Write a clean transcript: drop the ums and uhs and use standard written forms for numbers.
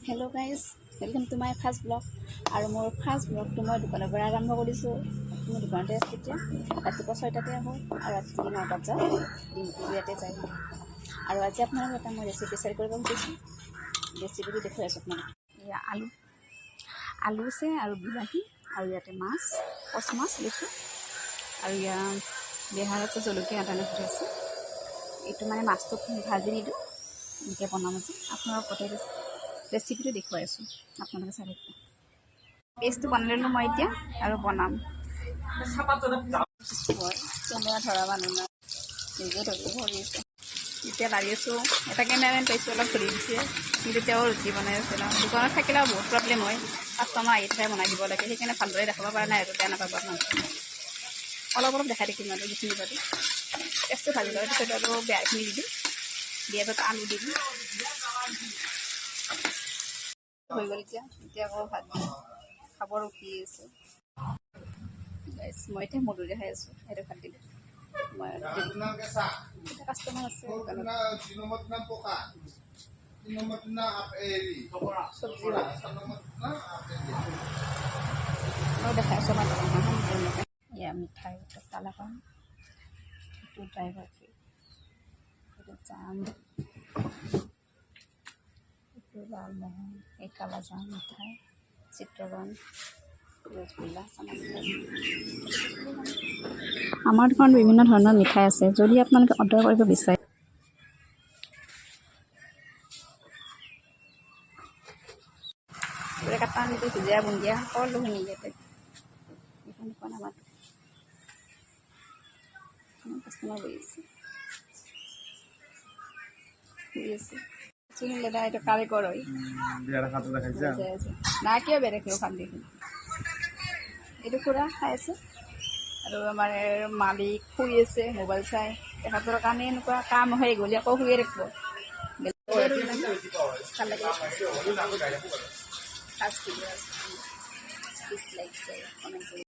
Hello' guys, welcome to my first blog. আৰু মোৰ first ব্লগটো মই দোকানৰ পৰা আৰম্ভ কৰিছোঁ। মোৰ দোকানতে আছোঁ এতিয়া। ৰাতিপুৱা 6টাতে আহোঁ আৰু ৰাতি 9টাত যাওঁ। দিনটো ইয়াতে যায়। আৰু আজি আপোনালোকক এটা মই ৰেচিপি শ্বেয়াৰ কৰিব খুজিছোঁ। ৰেচিপিটো দেখুৱাই আছোঁ আপোনালোকক। এয়া আলু আছে আৰু বিলাহী আৰু ইয়াতে মাছ, কচ মাছ লৈছোঁ। আৰু ইয়াত বেহাৰ আছে, জলকীয়া আদা নহৰু আছে। এইটো মানে মাছটো ভাজি নিদিওঁ, এনেকৈ বনাম আজি। আপোনালোকক গোটেই ৰেচিপিটো দেখুৱাই আছোঁ, আপোনালোকে চাই থাকিব। পেষ্টটো বনাই ল'লোঁ মই এতিয়া আৰু বনাম। কেমেৰা ধৰা মানুহ নাই, নিজে ধৰি আছে। এতিয়া লাগি আছোঁ, এটা কেমেৰামেন পাইছোঁ, অলপ ধৰি দিছে, কিন্তু তেওঁ ৰুটি বনাই আছে ন। দোকানত থাকিলেও বহুত প্ৰব্লেম হয়, কাষ্টমাৰ আহি থাকে বনাই দিব লাগে, সেইকাৰণে ভালদৰে দেখাব পৰা নাই আৰু বেয়া নাপাব আপোনালোকে। অলপ দেখাই থাকিম আৰু যিখিনি পাৰোঁ। পেষ্টটো ভাজি লোৱাৰ পিছত আৰু বেয়াখিনি দি দিম, দিয়াৰ পিছত আলু দি দিম। হৈ গ'ল এতিয়া আকৌ ভাত খাব ৰখি আছে। মই এতিয়া মধুৰি খাই আছোঁ, সেইটো ভাত দিলোঁ। মই কাষ্টমাৰ আছে চব্জি মই দেখাই আছোঁ আমাৰ দোকানখন। এয়া মিঠাই কালাকান, এইটো ড্ৰাইভাৰ ফ্ৰী, এইটো জাম, এইটো লালমোহন, এই কালাজাম মিঠাই, চিত্ৰগণ, ৰসগোল্লা, আমাৰ দোকানত বিভিন্ন ধৰণৰ মিঠাই আছে। যদি আপোনালোকে অৰ্ডাৰ কৰিব বিচাৰে, কাটানিটো ভুজিয়া বুন্দিয়া সকলোখিনি ইয়াতে। এইখন দোকান আমাৰ কাষ্টমাৰ বহি আছে। দাদা এইটো কাৰিকৰ হয় না, কিয় বেয়া দেখিব ভাল দেখি। এইটো খুৰা খাই আছে আৰু আমাৰ মালিক শুই আছে মোবাইল চাই। তেখেতৰ কাৰণে এনেকুৱা কাম হৈ গ'লে আকৌ শুয়ে ৰাখিব। ভাল লাগিলে।